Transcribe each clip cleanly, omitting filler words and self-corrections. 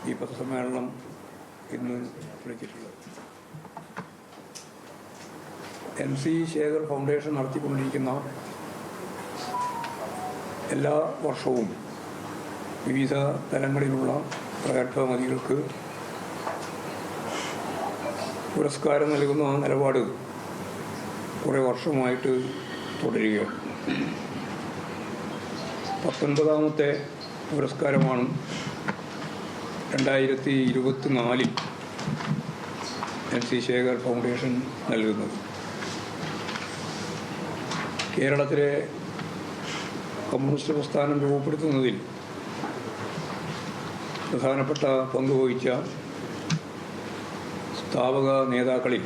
ഈ പത്രസമ്മേളനം ഇന്ന് വിളിച്ചിട്ടുള്ളത്. MC ശേഖർ ഫൗണ്ടേഷൻ നടത്തിക്കൊണ്ടിരിക്കുന്ന എല്ലാ വർഷവും വിവിധ തലങ്ങളിലുള്ള പ്രഗത്ഭമതികൾക്ക് പുരസ്കാരം നൽകുന്ന നിലപാട് കുറേ വർഷമായിട്ട് തുടരുകയാണ്. 19ാമത്തെ പുരസ്കാരമാണ് 2024 MC ശേഖർ ഫൗണ്ടേഷൻ നൽകുന്നത്. കേരളത്തിലെ കമ്മ്യൂണിസ്റ്റ് പ്രസ്ഥാനം രൂപപ്പെടുത്തുന്നതിൽ പ്രധാനപ്പെട്ട പങ്കുവഹിച്ച സ്ഥാപക നേതാക്കളിൽ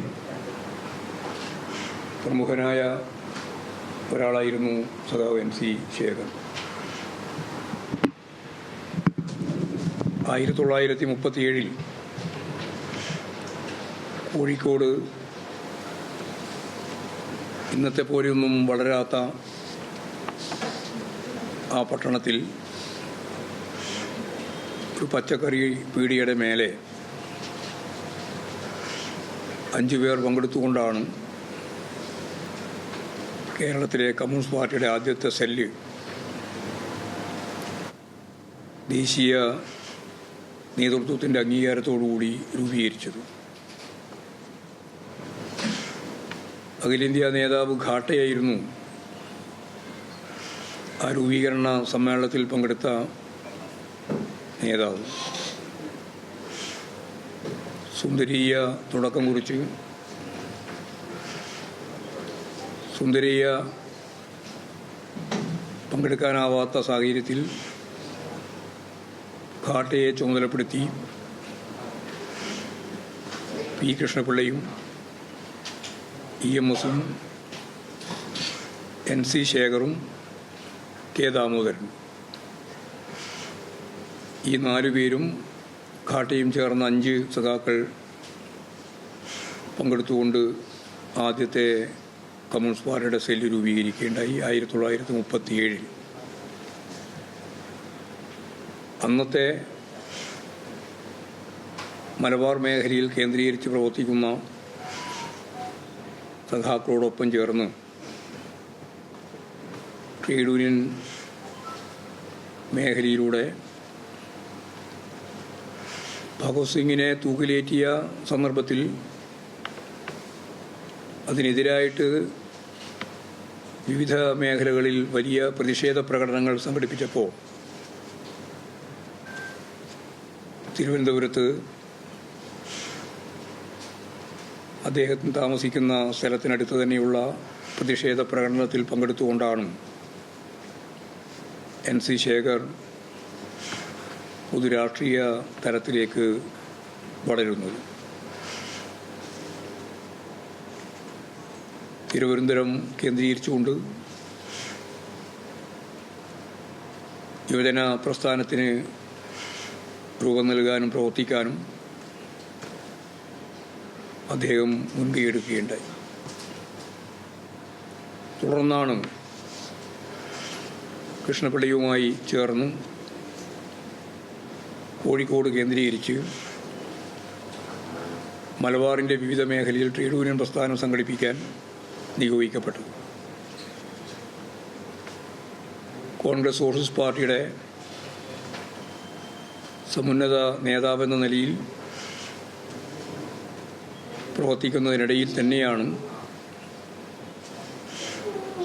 പ്രമുഖനായ ഒരാളായിരുന്നു സഖാവ് MC ശേഖർ. 1937 കോഴിക്കോട് ഇന്നത്തെ പോലെയൊന്നും വളരാത്ത ആ പട്ടണത്തിൽ ഒരു പച്ചക്കറി പീടികയുടെ മേലെ 5 പേർ പങ്കെടുത്തുകൊണ്ടാണ് കേരളത്തിലെ കമ്മ്യൂണിസ്റ്റ് പാർട്ടിയുടെ ആദ്യത്തെ സെല്ല് ദേശീയ നേതൃത്വത്തിൻ്റെ അംഗീകാരത്തോടുകൂടി രൂപീകരിച്ചത്. അഖിലേന്ത്യാ നേതാവ് ഘാട്ടയായിരുന്നു ആ രൂപീകരണ സമ്മേളനത്തിൽ പങ്കെടുത്ത നേതാവ്. സുന്ദരീയ തുടക്കം കുറിച്ച് സുന്ദരീയ പങ്കെടുക്കാനാവാത്ത സാഹചര്യത്തിൽ ഘാട്ടയെ ചുമതലപ്പെടുത്തി പി കൃഷ്ണപിള്ളയും EMSും NC ശേഖറും K ദാമോദരനും ഈ 4 പേരും ഘാട്ടയും ചേർന്ന 5 സഖാക്കൾ പങ്കെടുത്തുകൊണ്ട് ആദ്യത്തെ കമ്മ്യൂണിസ്റ്റ് പാർട്ടിയുടെ സെല്ല് രൂപീകരിക്കുകയുണ്ടായി 1937. അന്നത്തെ മലബാർ മേഖലയിൽ കേന്ദ്രീകരിച്ച് പ്രവർത്തിക്കുന്ന സഖാക്കളോടൊപ്പം ചേർന്ന് ട്രേഡ് യൂണിയൻ മേഖലയിലൂടെ ഭഗത് സിംഗിനെ തൂക്കിലേറ്റിയ സന്ദർഭത്തിൽ അതിനെതിരായിട്ട് വിവിധ മേഖലകളിൽ വലിയ പ്രതിഷേധ പ്രകടനങ്ങൾ സംഘടിപ്പിച്ചപ്പോൾ തിരുവനന്തപുരത്ത് അദ്ദേഹത്തിന് താമസിക്കുന്ന സ്ഥലത്തിനടുത്ത് തന്നെയുള്ള പ്രതിഷേധ പ്രകടനത്തിൽ പങ്കെടുത്തുകൊണ്ടാണ് NC ശേഖർ പൊതുരാഷ്ട്രീയ തലത്തിലേക്ക് വളരുന്നത്. തിരുവനന്തപുരം കേന്ദ്രീകരിച്ചുകൊണ്ട് യുവജന പ്രസ്ഥാനത്തിന് രൂപം നൽകാനും പ്രവർത്തിക്കാനും അദ്ദേഹം മുൻകൈയെടുക്കുകയുണ്ടായി. തുടർന്നാണ് കൃഷ്ണപിള്ളയുമായി ചേർന്ന് കോഴിക്കോട് കേന്ദ്രീകരിച്ച് മലബാറിൻ്റെ വിവിധ മേഖലയിൽ ട്രേഡ് യൂണിയൻ പ്രസ്ഥാനം സംഘടിപ്പിക്കാൻ നിയോഗിക്കപ്പെട്ടു. കോൺഗ്രസ് സോഷ്യലിസ്റ്റ് പാർട്ടിയുടെ സമുന്നത നേതാവെന്ന നിലയിൽ പ്രവർത്തിക്കുന്നതിനിടയിൽ തന്നെയാണ്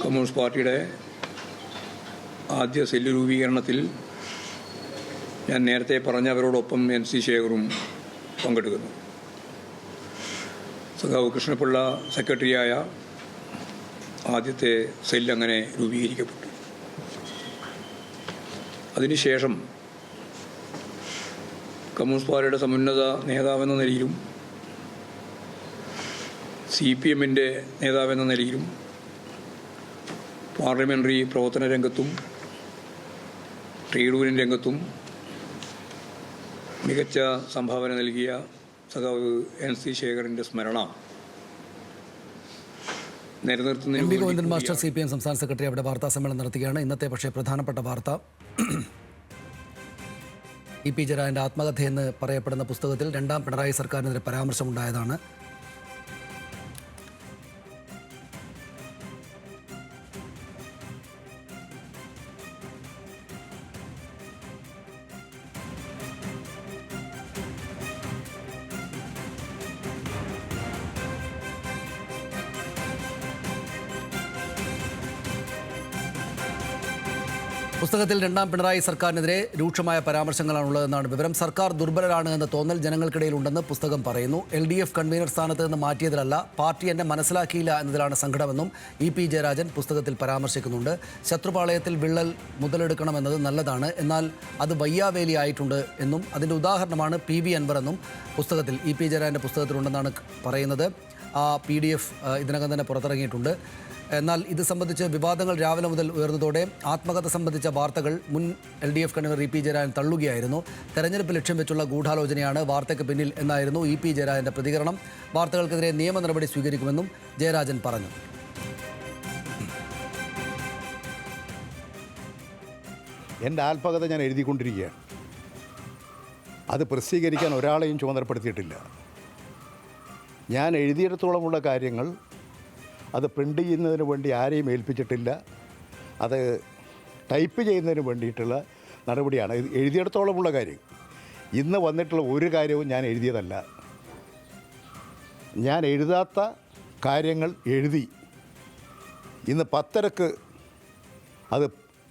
കമ്മ്യൂണിസ്റ്റ് പാർട്ടിയുടെ ആദ്യ സെല്ല് രൂപീകരണത്തിൽ ഞാൻ നേരത്തെ പറഞ്ഞവരോടൊപ്പം NC ശേഖറും പങ്കെടുക്കുന്നു. സഖാവ് കൃഷ്ണപിള്ള സെക്രട്ടറിയായ ആദ്യത്തെ സെല്ല് അങ്ങനെ രൂപീകരിക്കപ്പെട്ടു. അതിനുശേഷം കമ്മ്യൂണിസ്റ്റ് പാർട്ടിയുടെ സമുന്നത നേതാവെന്ന നിലയിലും CPMൻ്റെ നേതാവെന്ന നിലയിലും പാർലമെൻ്ററി പ്രവർത്തന രംഗത്തും ട്രേഡ് യൂണിയൻ രംഗത്തും മികച്ച സംഭാവന നൽകിയ സഖാവ് NC ശേഖറിൻ്റെ സ്മരണ നിലനിർത്തുന്നതിന് MP ഗോവിന്ദൻ മാസ്റ്റർ CPM സംസ്ഥാന സെക്രട്ടറി അവിടെ വാർത്താ സമ്മേളനം നടത്തുകയാണ്. ഇന്നത്തെ പക്ഷേ പ്രധാനപ്പെട്ട വാർത്ത പി ജയരാജൻ്റെ ആത്മകഥയെന്ന് പറയപ്പെടുന്ന പുസ്തകത്തിൽ രണ്ടാം പിണറായി സർക്കാരിനെതിരെ പരാമർശമുണ്ടായതാണ്. പുസ്തകത്തിൽ രണ്ടാം പിണറായി സർക്കാരിനെതിരെ രൂക്ഷമായ പരാമർശങ്ങളാണുള്ളതെന്നാണ് വിവരം. സർക്കാർ ദുർബലരാണ് എന്ന തോന്നൽ ജനങ്ങൾക്കിടയിലുണ്ടെന്ന് പുസ്തകം പറയുന്നു. LDF കൺവീനർ സ്ഥാനത്ത് നിന്ന് മാറ്റിയതിലല്ല, പാർട്ടി എന്നെ മനസ്സിലാക്കിയില്ല എന്നതിലാണ് സങ്കടമെന്നും പി ജയരാജൻ പുസ്തകത്തിൽ പരാമർശിക്കുന്നുണ്ട്. ശത്രുപാളയത്തിൽ വിള്ളൽ മുതലെടുക്കണമെന്നത് നല്ലതാണ്, എന്നാൽ അത് വയ്യാവേലി ആയിട്ടുണ്ട് എന്നും അതിൻ്റെ ഉദാഹരണമാണ് PV അൻവർ എന്നും പുസ്തകത്തിൽ പി ജയരാജൻ്റെ പുസ്തകത്തിലുണ്ടെന്നാണ് പറയുന്നത്. PDF ഇതിനകം തന്നെ പുറത്തിറങ്ങിയിട്ടുണ്ട്. എന്നാൽ ഇത് സംബന്ധിച്ച് വിവാദങ്ങൾ രാവിലെ മുതൽ ഉയർന്നതോടെ ആത്മകഥ സംബന്ധിച്ച വാർത്തകൾ മുൻ LDF കൺവീനർ പി ജയരാജൻ തള്ളുകയായിരുന്നു. തെരഞ്ഞെടുപ്പ് ലക്ഷ്യം വെച്ചുള്ള ഗൂഢാലോചനയാണ് വാർത്തയ്ക്ക് പിന്നിൽ എന്നായിരുന്നു പി ജയരാജൻ്റെ പ്രതികരണം. വാർത്തകൾക്കെതിരെ നിയമ നടപടി സ്വീകരിക്കുമെന്നും ജയരാജൻ പറഞ്ഞു. എൻ്റെ ആത്മകഥ ഞാൻ എഴുതിക്കൊണ്ടിരിക്കുകയാണ്. അത് പ്രസിദ്ധീകരിക്കാൻ ഒരാളെയും ചുമതലപ്പെടുത്തിയിട്ടില്ല. ഞാൻ എഴുതിയിടത്തോളമുള്ള കാര്യങ്ങൾ അത് പ്രിൻ്റ് ചെയ്യുന്നതിന് വേണ്ടി ആരെയും ഏൽപ്പിച്ചിട്ടില്ല. അത് ടൈപ്പ് ചെയ്യുന്നതിന് വേണ്ടിയിട്ടുള്ള നടപടിയാണ്. ഇത് എഴുതിയിടത്തോളമുള്ള കാര്യം. ഇന്ന് വന്നിട്ടുള്ള ഒരു കാര്യവും ഞാൻ എഴുതിയതല്ല. ഞാൻ എഴുതാത്ത കാര്യങ്ങൾ എഴുതി ഇന്ന് 10:30 അത്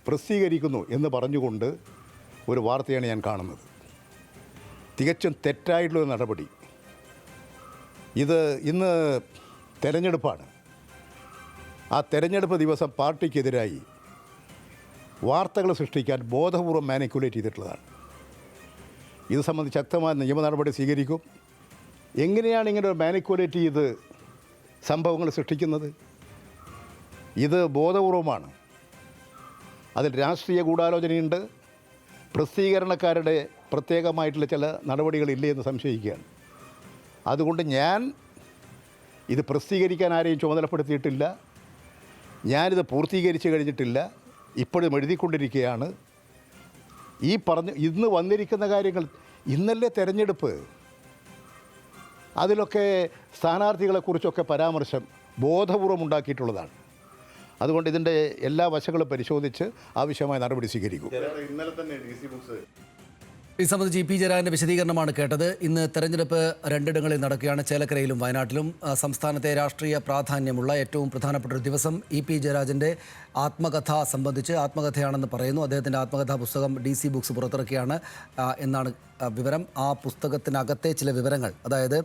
പ്രസിദ്ധീകരിക്കുന്നു എന്ന് പറഞ്ഞുകൊണ്ട് ഒരു വാർത്തയാണ് ഞാൻ കാണുന്നത്. തികച്ചും തെറ്റായിട്ടുള്ള നടപടി. ഇത് ഇന്ന് തെരഞ്ഞെടുപ്പാണ്. ആ തെരഞ്ഞെടുപ്പ് ദിവസം പാർട്ടിക്കെതിരായി വാർത്തകൾ സൃഷ്ടിക്കാൻ ബോധപൂർവം മാനിക്കുലേറ്റ് ചെയ്തിട്ടുള്ളതാണ്. ഇത് സംബന്ധിച്ച് ശക്തമായ നിയമ നടപടി സ്വീകരിക്കും. എങ്ങനെയാണ് ഇങ്ങനെ ഒരു മാനിക്കുലേറ്റ് ചെയ്ത് സംഭവങ്ങൾ സൃഷ്ടിക്കുന്നത്? ഇത് ബോധപൂർവമാണ്. അതിൽ രാഷ്ട്രീയ ഗൂഢാലോചനയുണ്ട്. പ്രസിദ്ധീകരണക്കാരുടെ പ്രത്യേകമായിട്ടുള്ള ചില നടപടികളില്ലേ എന്ന് സംശയിക്കുകയാണ്. അതുകൊണ്ട് ഞാൻ ഇത് പ്രസിദ്ധീകരിക്കാൻ ആരെയും ചുമതലപ്പെടുത്തിയിട്ടില്ല. ഞാനിത് പൂർത്തീകരിച്ച് കഴിഞ്ഞിട്ടില്ല. ഇപ്പോഴും എഴുതിക്കൊണ്ടിരിക്കുകയാണ്. ഇന്ന് വന്നിരിക്കുന്ന കാര്യങ്ങൾ, ഇന്നല്ലേ തെരഞ്ഞെടുപ്പ്, അതിലൊക്കെ സ്ഥാനാർത്ഥികളെക്കുറിച്ചൊക്കെ പരാമർശം ബോധപൂർവം ഉണ്ടാക്കിയിട്ടുള്ളതാണ്. അതുകൊണ്ട് ഇതിൻ്റെ എല്ലാ വശങ്ങളും പരിശോധിച്ച് ആവശ്യമായ നടപടി സ്വീകരിക്കും. ഇന്നലെ തന്നെ DC ബുക്സ് ഇത് സംബന്ധിച്ച് പി ജയരാജൻ്റെ വിശദീകരണമാണ് കേട്ടത്. ഇന്ന് തെരഞ്ഞെടുപ്പ് രണ്ടിടങ്ങളിൽ നടക്കുകയാണ്, ചേലക്കരയിലും വയനാട്ടിലും. സംസ്ഥാനത്തെ രാഷ്ട്രീയ പ്രാധാന്യമുള്ള ഏറ്റവും പ്രധാനപ്പെട്ട ഒരു ദിവസം. പി ജയരാജൻ്റെ ആത്മകഥ സംബന്ധിച്ച്, ആത്മകഥയാണെന്ന് പറയുന്നു, അദ്ദേഹത്തിൻ്റെ ആത്മകഥാ പുസ്തകം DC ബുക്സ് പുറത്തിറക്കിയാണ് എന്നാണ് വിവരം. ആ പുസ്തകത്തിനകത്തെ ചില വിവരങ്ങൾ, അതായത്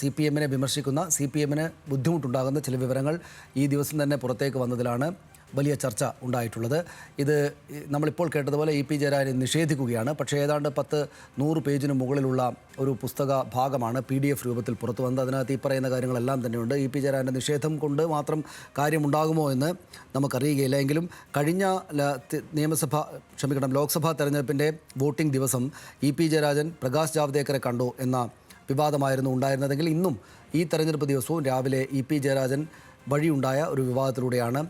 CPM-നെ വിമർശിക്കുന്ന, CPM-ന് ബുദ്ധിമുട്ടുണ്ടാകുന്ന ചില വിവരങ്ങൾ ഈ ദിവസം തന്നെ പുറത്തേക്ക് വന്നതിലാണ് വലിയ ചർച്ച ഉണ്ടായിട്ടുള്ളത്. ഇത് നമ്മളിപ്പോൾ കേട്ടതുപോലെ പി ജയരാജനെ നിഷേധിക്കുകയാണ്. പക്ഷേ ഏതാണ്ട് 100 പേജിന് മുകളിലുള്ള ഒരു പുസ്തക ഭാഗമാണ് PDF രൂപത്തിൽ പുറത്തു വന്നത്. അതിനകത്ത് ഈ പറയുന്ന കാര്യങ്ങളെല്ലാം തന്നെയുണ്ട്. പി ജയരാജൻ്റെ നിഷേധം കൊണ്ട് മാത്രം കാര്യമുണ്ടാകുമോ എന്ന് നമുക്കറിയുകയില്ല. എങ്കിലും കഴിഞ്ഞ ലോക്സഭാ തെരഞ്ഞെടുപ്പിൻ്റെ വോട്ടിംഗ് ദിവസം പി ജയരാജൻ പ്രകാശ് ജാവ്ദേക്കറെ കണ്ടു എന്ന വിവാദമായിരുന്നു ഉണ്ടായിരുന്നതെങ്കിൽ ഇന്നും ഈ തെരഞ്ഞെടുപ്പ് ദിവസവും രാവിലെ പി ജയരാജൻ വഴിയുണ്ടായ ഒരു വിവാദത്തിലൂടെയാണ്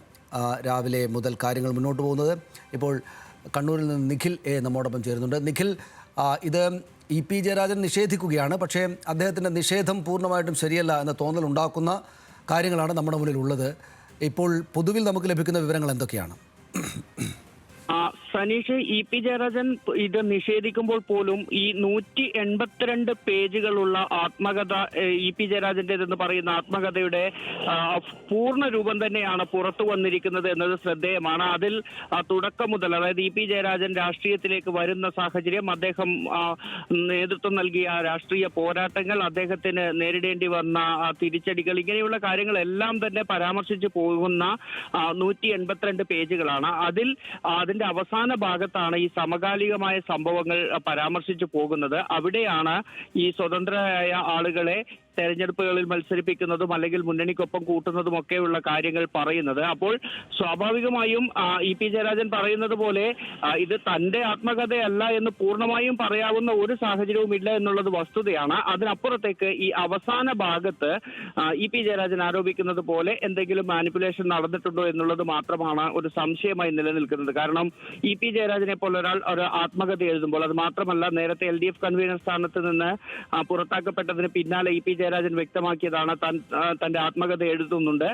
രാവിലെ മുതൽ കാര്യങ്ങൾ മുന്നോട്ട് പോകുന്നത്. ഇപ്പോൾ കണ്ണൂരിൽ നിന്ന് നിഖിൽ നമ്മോടൊപ്പം ചേരുന്നുണ്ട്. നിഖിൽ, ഇത് പി ജയരാജൻ നിഷേധിക്കുകയാണ്, പക്ഷേ അദ്ദേഹത്തിൻ്റെ നിഷേധം പൂർണ്ണമായിട്ടും ശരിയല്ല എന്ന തോന്നലുണ്ടാക്കുന്ന കാര്യങ്ങളാണ് നമ്മുടെ മുന്നിലുള്ളത്. ഇപ്പോൾ പൊതുവിൽ നമുക്ക് ലഭിക്കുന്ന വിവരങ്ങൾ എന്തൊക്കെയാണ്? സനീഷ്, പി ജയരാജൻ ഇത് നിഷേധിക്കുമ്പോൾ പോലും ഈ 182 പേജുകളുള്ള ആത്മകഥ, പി ജയരാജൻ്റെതെന്ന് പറയുന്ന ആത്മകഥയുടെ പൂർണ്ണ രൂപം തന്നെയാണ് പുറത്തു വന്നിരിക്കുന്നത് എന്നത് ശ്രദ്ധേയമാണ്. അതിൽ തുടക്കം മുതൽ, അതായത് പി ജയരാജൻ രാഷ്ട്രീയത്തിലേക്ക് വരുന്ന സാഹചര്യം, അദ്ദേഹം നേതൃത്വം നൽകിയ രാഷ്ട്രീയ പോരാട്ടങ്ങൾ, അദ്ദേഹത്തിന് നേരിടേണ്ടി വന്ന തിരിച്ചടികൾ, ഇങ്ങനെയുള്ള കാര്യങ്ങളെല്ലാം തന്നെ പരാമർശിച്ചു പോകുന്ന 182 പേജുകളാണ്. അതിന്റെ അവസാന ഭാഗത്താണ് ഈ സമകാലികമായ സംഭവങ്ങൾ പരാമർശിച്ചു പോകുന്നത്. അവിടെയാണ് ഈ സ്വതന്ത്രരായ ആളുകളെ തെരഞ്ഞെടുപ്പുകളിൽ മത്സരിപ്പിക്കുന്നതും അല്ലെങ്കിൽ മുന്നണിക്കൊപ്പം കൂട്ടുന്നതും ഒക്കെയുള്ള കാര്യങ്ങൾ പറയുന്നത്. അപ്പോൾ സ്വാഭാവികമായും പി ജയരാജൻ പറയുന്നത് പോലെ ഇത് തന്റെ ആത്മകഥയല്ല എന്ന് പൂർണ്ണമായും പറയാവുന്ന ഒരു സാഹചര്യവും ഇല്ല എന്നുള്ളത് വസ്തുതയാണ്. അതിനപ്പുറത്തേക്ക് ഈ അവസാന ഭാഗത്ത് പി ജയരാജൻ ആരോപിക്കുന്നത് പോലെ എന്തെങ്കിലും മാനിപ്പുലേഷൻ നടന്നിട്ടുണ്ടോ എന്നുള്ളത് മാത്രമാണ് ഒരു സംശയമായി നിലനിൽക്കുന്നത്. കാരണം പി ജയരാജനെ പോലെ ഒരാൾ ഒരു ആത്മകഥ എഴുതുമ്പോൾ, അത് മാത്രമല്ല നേരത്തെ LDF കൺവീനർ സ്ഥാനത്ത് നിന്ന് പുറത്താക്കപ്പെട്ടതിന് പിന്നാലെ പി ജയരാജൻ വ്യക്തമാക്കിയതാണ് തന്റെ ആത്മകഥ എഴുതുന്നുണ്ട്,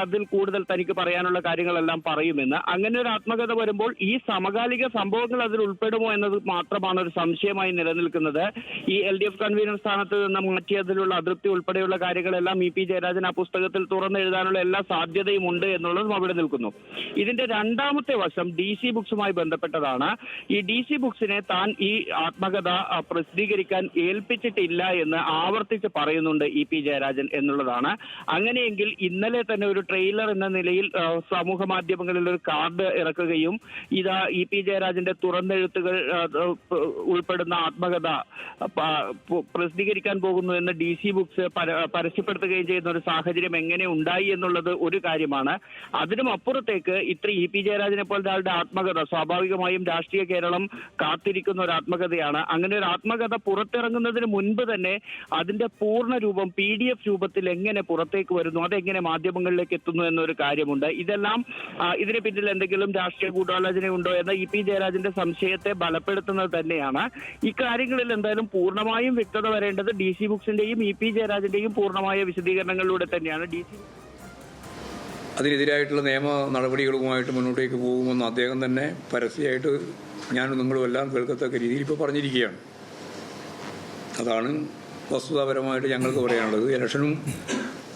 അതിൽ കൂടുതൽ തനിക്ക് പറയാനുള്ള കാര്യങ്ങളെല്ലാം പറയുമെന്ന്. അങ്ങനെ ഒരു ആത്മകഥ വരുമ്പോൾ ഈ സമകാലിക സംഭവങ്ങൾ അതിൽ ഉൾപ്പെടുമോ എന്നത് മാത്രമാണ് ഒരു സംശയമായി നിലനിൽക്കുന്നത്. ഈ LDF കൺവീനർ സ്ഥാനത്ത് നിന്ന് മാറ്റിയതിലുള്ള അതൃപ്തി ഉൾപ്പെടെയുള്ള കാര്യങ്ങളെല്ലാം പി ജയരാജൻ ആ പുസ്തകത്തിൽ തുറന്നെഴുതാനുള്ള എല്ലാ സാധ്യതയും ഉണ്ട് എന്നുള്ളതും അവിടെ നിൽക്കുന്നു. ഇതിന്റെ രണ്ടാമത്തെ വശം DC ബുക്സുമായി ബന്ധപ്പെട്ടതാണ്. ഈ DC ബുക്സിനെ താൻ ഈ ആത്മകഥ പ്രസിദ്ധീകരിക്കാൻ ഏൽപ്പിച്ചിട്ടില്ല എന്ന് ആവർത്തിച്ച് പറയുന്നുണ്ട് പി ജയരാജൻ എന്നുള്ളതാണ്. അങ്ങനെയെങ്കിൽ ഇന്നലെ തന്നെ ഒരു ട്രെയിലർ എന്ന നിലയിൽ സമൂഹ മാധ്യമങ്ങളിൽ ഒരു കാർഡ് ഇറക്കുകയും ഇതാ പി ജയരാജന്റെ തുറന്നെഴുത്തുകൾ ഉൾപ്പെടുന്ന ആത്മകഥ പ്രസിദ്ധീകരിക്കാൻ പോകുന്നു എന്ന് DC ബുക്സ് പരസ്യപ്പെടുത്തുകയും ചെയ്യുന്ന ഒരു സാഹചര്യം എങ്ങനെ ഉണ്ടായി എന്നുള്ളത് ഒരു കാര്യമാണ്. അതിനും അപ്പുറത്തേക്ക് ഇത്ര പി ജയരാജനെ പോലെ ഒരാളുടെ ആത്മകഥ സ്വാഭാവികമായും രാഷ്ട്രീയ കേരളം കാത്തിരിക്കുന്ന ഒരു ആത്മകഥയാണ്. അങ്ങനെ ഒരു ആത്മകഥ പുറത്തിറങ്ങുന്നതിന് മുൻപ് തന്നെ അതിന്റെ പൂർണ്ണ രൂപം PDF രൂപത്തിൽ എങ്ങനെ പുറത്തേക്ക് വരുന്നു, അതെങ്ങനെ മാധ്യമങ്ങളിലേക്ക് എത്തുന്നു എന്നൊരു കാര്യമുണ്ട്. ഇതെല്ലാം ഇതിന് പിന്നിൽ എന്തെങ്കിലും രാഷ്ട്രീയ ഗൂഢാലോചനയുണ്ടോ എന്ന പി ജയരാജന്റെ സംശയത്തെ ബലപ്പെടുത്തുന്നത് തന്നെയാണ്. ഇക്കാര്യങ്ങളിൽ എന്തായാലും പൂർണ്ണമായും വ്യക്തത വരേണ്ടത് DC ബുക്സിന്റെയും പി ജയരാജന്റെയും പൂർണ്ണമായ വിശദീകരണങ്ങളിലൂടെ തന്നെയാണ്. അതിനെതിരായിട്ടുള്ള നിയമ നടപടികളുമായിട്ട് മുന്നോട്ടേക്ക് പോകുമെന്ന് അദ്ദേഹം തന്നെ പരസ്യമായിട്ട് ഞാനും നിങ്ങളും എല്ലാം കേൾക്കത്തക്ക രീതിയിൽ ഇപ്പോൾ പറഞ്ഞിരിക്കുകയാണ്. അതാണ് വസ്തുതാപരമായിട്ട് ഞങ്ങൾക്ക് പറയാനുള്ളത്. ഇലക്ഷനും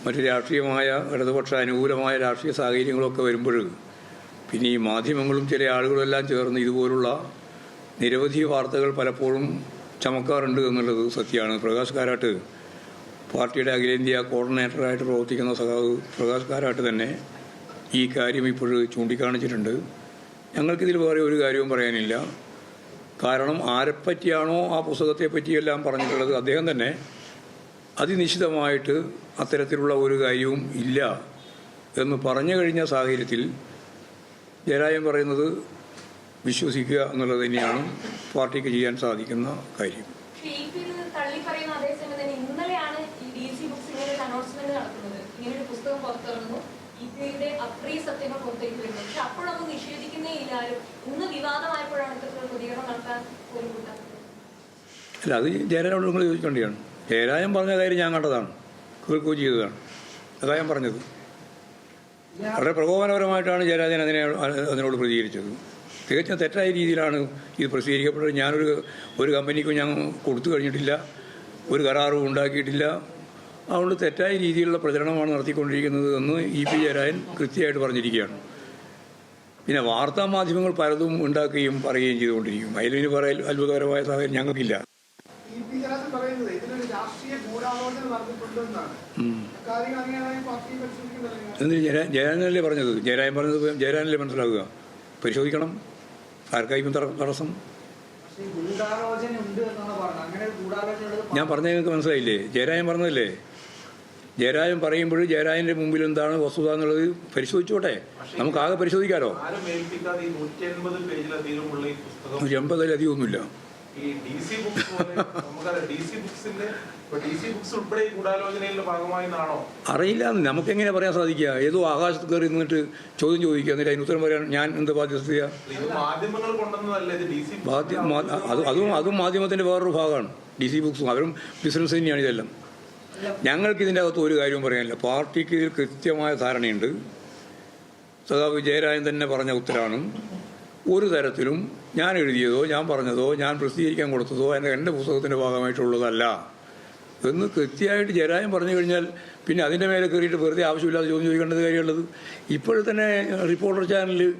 മറ്റ് രാഷ്ട്രീയമായ ഇടതുപക്ഷ അനുകൂലമായ രാഷ്ട്രീയ സാഹചര്യങ്ങളൊക്കെ വരുമ്പോൾ പിന്നെ ഈ മാധ്യമങ്ങളും ചില ആളുകളെല്ലാം ചേർന്ന് ഇതുപോലുള്ള നിരവധി വാർത്തകൾ പലപ്പോഴും ചമക്കാറുണ്ട് എന്നുള്ളത് സത്യമാണ്. പ്രകാശ് കാരാട്ട്, പാർട്ടിയുടെ അഖിലേന്ത്യാ കോർഡിനേറ്ററായിട്ട് പ്രവർത്തിക്കുന്ന സഖാവ് പ്രകാശ് കാരാട്ട് തന്നെ ഈ കാര്യം ഇപ്പോൾ ചൂണ്ടിക്കാണിച്ചിട്ടുണ്ട്. ഞങ്ങൾക്കിതിൽ വേറെ ഒരു കാര്യവും പറയാനില്ല. കാരണം ആരെപ്പറ്റിയാണോ ആ പുസ്തകത്തെ പറ്റിയെല്ലാം പറഞ്ഞിട്ടുള്ളത് അദ്ദേഹം തന്നെ അതിനിശ്ചിതമായിട്ട് അത്തരത്തിലുള്ള ഒരു കാര്യവും ഇല്ല എന്ന് പറഞ്ഞു കഴിഞ്ഞ സാഹചര്യത്തിൽ ജയരാജൻ പറയുന്നത് വിശ്വസിക്കുക എന്നുള്ളത് തന്നെയാണ് പാർട്ടിക്ക് ചെയ്യാൻ സാധിക്കുന്ന കാര്യം. അല്ല, അത് ജയരാജനോട് നിങ്ങൾ ചോദിക്കേണ്ടതാണ്. ജയരാജൻ പറഞ്ഞ കാര്യം ഞാൻ കണ്ടതാണ്, കേൾക്കുകയും ചെയ്തതാണ്. അതാ ഞാൻ പറഞ്ഞത്. വളരെ പ്രകോപനപരമായിട്ടാണ് ജയരാജൻ അതിനോട് പ്രതികരിച്ചത്. തികച്ചും തെറ്റായ രീതിയിലാണ് ഇത് പ്രസിദ്ധീകരിക്കപ്പെട്ടത്. ഒരു കമ്പനിക്കും ഞാൻ കൊടുത്തു കഴിഞ്ഞിട്ടില്ല, ഒരു കരാറും ഉണ്ടാക്കിയിട്ടില്ല. അതുകൊണ്ട് തെറ്റായ രീതിയിലുള്ള പ്രചരണമാണ് നടത്തിക്കൊണ്ടിരിക്കുന്നത് എന്ന് പി ജയരാജൻ കൃത്യമായിട്ട് പറഞ്ഞിരിക്കുകയാണ്. പിന്നെ വാർത്താ മാധ്യമങ്ങൾ പലതും ഉണ്ടാക്കുകയും പറയുകയും ചെയ്തുകൊണ്ടിരിക്കും. അതിന് പറയാൻ അത്ഭുതകരമായ സാഹചര്യം ഞങ്ങൾക്കില്ല. ജയരാജനല്ലേ പറഞ്ഞത്? ജയരാജനല്ലേ മനസ്സിലാക്കുക? പരിശോധിക്കണം. ആർക്കായിരിക്കും തടസ്സം? ഞാൻ പറഞ്ഞത് നിങ്ങൾക്ക് മനസ്സിലായില്ലേ? ജയരാജൻ പറഞ്ഞതല്ലേ? ജയരാജൻ പറയുമ്പോൾ ജയരാജന്റെ മുമ്പിൽ എന്താണ് വസ്തുത എന്നുള്ളത് പരിശോധിച്ചോട്ടെ. നമുക്ക് ആകെ പരിശോധിക്കാലോ. 180-ലധികം ഒന്നുമില്ല. അറിയില്ല, നമുക്കെങ്ങനെ പറയാൻ സാധിക്കുക? ഏതോ ആകാശത്ത് കയറി നിന്നിട്ട് ചോദ്യം ചോദിക്കുക, എന്നിട്ട് അതിന് ഉത്തരം പറയാൻ ഞാൻ എന്ത് ബാധ്യത? അതും മാധ്യമത്തിന്റെ വേറൊരു ഭാഗമാണ്. DC ബുക്സും അവരും ബിസിനസ് തന്നെയാണ്. ഇതെല്ലാം ഞങ്ങൾക്ക് ഇതിൻ്റെ അകത്ത് ഒരു കാര്യവും പറയാനില്ല. പാർട്ടിക്ക് ഇതിൽ കൃത്യമായ ധാരണയുണ്ട്. സഖാവ് ജയരാജൻ തന്നെ പറഞ്ഞ ഉത്തരമാണ്. ഒരു തരത്തിലും ഞാൻ എഴുതിയതോ ഞാൻ പറഞ്ഞതോ ഞാൻ പ്രസിദ്ധീകരിക്കാൻ കൊടുത്തതോ എൻ്റെ പുസ്തകത്തിൻ്റെ ഭാഗമായിട്ടുള്ളതല്ല എന്ന് കൃത്യമായിട്ട് ജയരാജൻ പറഞ്ഞു കഴിഞ്ഞാൽ പിന്നെ അതിൻ്റെ മേലെ കയറിയിട്ട് വെറുതെ ആവശ്യമില്ലാതെ ചോദ്യം ചോദിക്കേണ്ടത് കാര്യമുള്ളത്. ഇപ്പോഴും തന്നെ റിപ്പോർട്ടർ ചാനലിൽ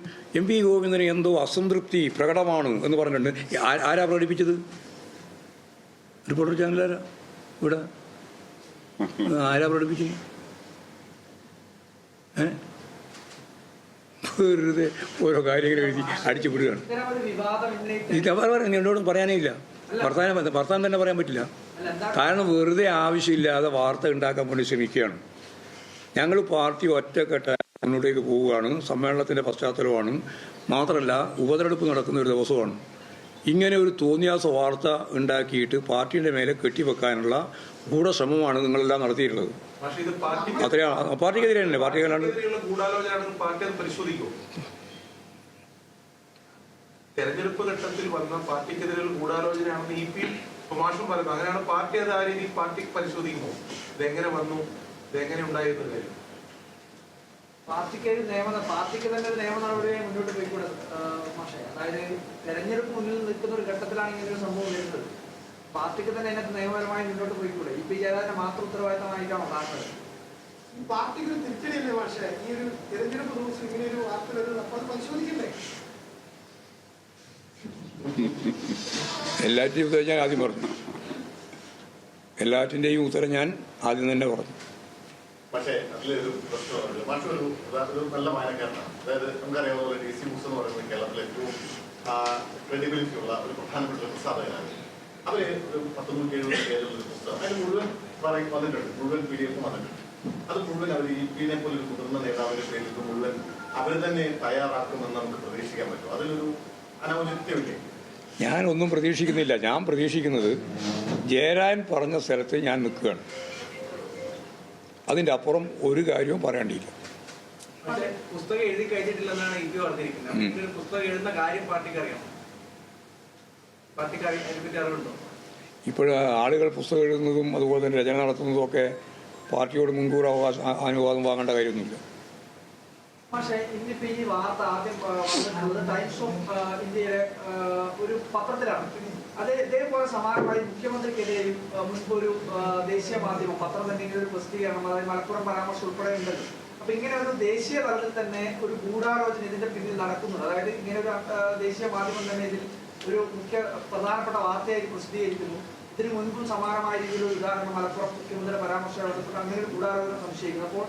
MP ഗോവിന്ദന് എന്തോ അസംതൃപ്തി പ്രകടമാണ് എന്ന് പറഞ്ഞിട്ടുണ്ട്. ആരാ പ്രകടിപ്പിച്ചത്? റിപ്പോർട്ടർ ചാനലാരാ? ഇവിടെ ആരാ പ്രകടിപ്പിച്ചത്? വെറുതെ ഓരോ കാര്യങ്ങൾ എഴുതി അടിച്ചു വിടുകയാണ്. എന്നോട് പറയാനേ ഇല്ല. വർത്താനം തന്നെ പറയാൻ പറ്റില്ല. കാരണം വെറുതെ ആവശ്യമില്ലാതെ വാർത്ത ഉണ്ടാക്കാൻ വേണ്ടി ശ്രമിക്കുകയാണ്. ഞങ്ങൾ പാർട്ടി ഒറ്റക്കെട്ടായി മുന്നോട്ടേക്ക് പോവുകയാണ്. സമ്മേളനത്തിൻ്റെ പശ്ചാത്തലമാണ്. മാത്രമല്ല ഉപതെരഞ്ഞെടുപ്പ് നടക്കുന്ന ഒരു ദിവസമാണ്. ഇങ്ങനെ ഒരു തോന്നിയാസ വാർത്ത ഉണ്ടാക്കിയിട്ട് പാർട്ടിയുടെ മേലെ കെട്ടിവെക്കാനുള്ള ഗൂഢശ്രമമാണ് നിങ്ങളെല്ലാം നടത്തിയിട്ടുള്ളത്. അത്രയാണ് പാർട്ടിക്കെതിരെ തന്നെ. പാർട്ടികളാണ് തെരഞ്ഞെടുപ്പ് ഘട്ടത്തിൽ വന്ന പാർട്ടിക്കെതിരെ ഗൂഢാലോചനയാണെന്ന് EP മാഷും പറയുന്നു. അങ്ങനെയാണ് പാർട്ടി അത് ആ രീതിയിൽ പാർട്ടി പരിശോധിക്കുമോ? ഇതെങ്ങനെ വന്നു, ഇതെങ്ങനെ ഉണ്ടായിരുന്ന കാര്യം? പാർട്ടിക്ക് തന്നെ ഒരു നിയമ നടപടിയായി മുന്നോട്ട് പോയിക്കൂടെ മാഷേ? അതായത് തെരഞ്ഞെടുപ്പ് മുന്നിൽ നിൽക്കുന്ന ഒരു ഘട്ടത്തിലാണ് ഇങ്ങനെ ഒരു സംഭവം വരുന്നത്. പാർട്ടിക്ക് തന്നെ അതിനകത്ത് നിയമപരമായി മുന്നോട്ട് പോയിക്കൂടെ? EP ജയരാജന്റെ മാത്രം ഉത്തരവാദിത്തമായിട്ടാണോ കാണുന്നത്? പാർട്ടിക്ക് ഒരു തിരിച്ചടിയല്ലേ പക്ഷേ ഈ ഒരു തെരഞ്ഞെടുപ്പ് ദിവസം ഇങ്ങനെ ഒരു വാർത്ത വരുന്നത്? അപ്പോൾ അത് പരിശോധിക്കണ്ടേ? എല്ലാറ്റിൻ്റെയും ഉത്തരം ഞാൻ ആദ്യം പറഞ്ഞു. എല്ലാറ്റിൻ്റെയും ഉത്തരം ഞാൻ ആദ്യം തന്നെ പറഞ്ഞു. പക്ഷേ അതിലൊരു പ്രശ്നമുണ്ട്. പക്ഷേ ഒരു നല്ല വായനക്കാരനാണ്. അതായത് നമുക്കറിയാവുന്ന DC ബുക്സ് എന്ന് പറയുന്നത് കേരളത്തിലെ ഏറ്റവും ക്രെഡിബിലിറ്റി ഉള്ള ഒരു പ്രധാനപ്പെട്ട ഒരു പ്രസാധകനാണ്. അവര് ഒരു 170 പേജുള്ള ഒരു പുസ്തകം അതിന് മുഴുവൻ വന്നിട്ടുണ്ട്, മുഴുവൻ PDF വന്നിട്ടുണ്ട്. അത് മുഴുവൻ അവർ EP-നെ പോലെ ഒരു മുതിർന്ന നേതാവിന്റെ പേരിൽ മുഴുവൻ അവർ തന്നെ തയ്യാറാക്കുമെന്ന് നമുക്ക് പ്രതീക്ഷിക്കാൻ പറ്റും. അതിലൊരു അനൗചിത്യമില്ലേ? ഞാനൊന്നും പ്രതീക്ഷിക്കുന്നില്ല. ഞാൻ പ്രതീക്ഷിക്കുന്നത് ജയരാജൻ പറഞ്ഞ സ്ഥലത്ത് ഞാൻ നിൽക്കുകയാണ്. അതിൻ്റെ അപ്പുറം ഒരു കാര്യവും പറയേണ്ടിയില്ല. പക്ഷേ പുസ്തകം എഴുതി കഴിഞ്ഞിട്ടില്ലെന്നാണ് EP പറഞ്ഞിരിക്കുന്നത്. പുസ്തകം എഴുതുന്ന കാര്യം പാർട്ടിക്ക് അറിയാം. പാർട്ടിക്ക് അതിനെപ്പറ്റി അറിവുണ്ടോ? ഇപ്പോൾ ആളുകൾ പുസ്തകം എഴുതുന്നതും അതുപോലെ തന്നെ രചന നടത്തുന്നതും ഒക്കെ പാർട്ടിയോട് മുൻകൂർ അനുവാദം വാങ്ങേണ്ട കാര്യമൊന്നുമില്ല. പക്ഷേ ഇന്നിപ്പോ ഈ വാർത്ത ആദ്യം വന്നിട്ടുള്ളത് ടൈംസ് ഓഫ് ഇന്ത്യയിലെ ഒരു പത്രത്തിലാണ്. അത് ഇതേപോലെ സമാനമായി മുഖ്യമന്ത്രിക്കെതിരെയും മുൻപ് ഒരു ദേശീയ മാധ്യമം പത്രം തന്നെ ഇങ്ങനെ ഒരു പ്രസിദ്ധീകരണം, അതായത് മലപ്പുറം പരാമർശം ഉൾപ്പെടെ ഉണ്ടല്ലോ. അപ്പൊ ഇങ്ങനെ ഒരു ദേശീയ തലത്തിൽ തന്നെ ഒരു ഗൂഢാലോചന ഇതിന്റെ പിന്നിൽ നടക്കുന്നുണ്ട്. അതായത് ഇങ്ങനെ ഒരു ദേശീയ മാധ്യമം തന്നെ ഇതിൽ ഒരു പ്രധാനപ്പെട്ട വാർത്തയായി പ്രസിദ്ധീകരിക്കുന്നു. ഇതിന് മുൻപും സമാനമായ രീതിയിലുള്ള ഉദാഹരണം മലപ്പുറം മുഖ്യമന്ത്രിയുടെ പരാമർശം ബന്ധപ്പെട്ട് അങ്ങനെ ഒരു ഗൂഢാലോചന സംശയിക്കുന്നു. അപ്പോൾ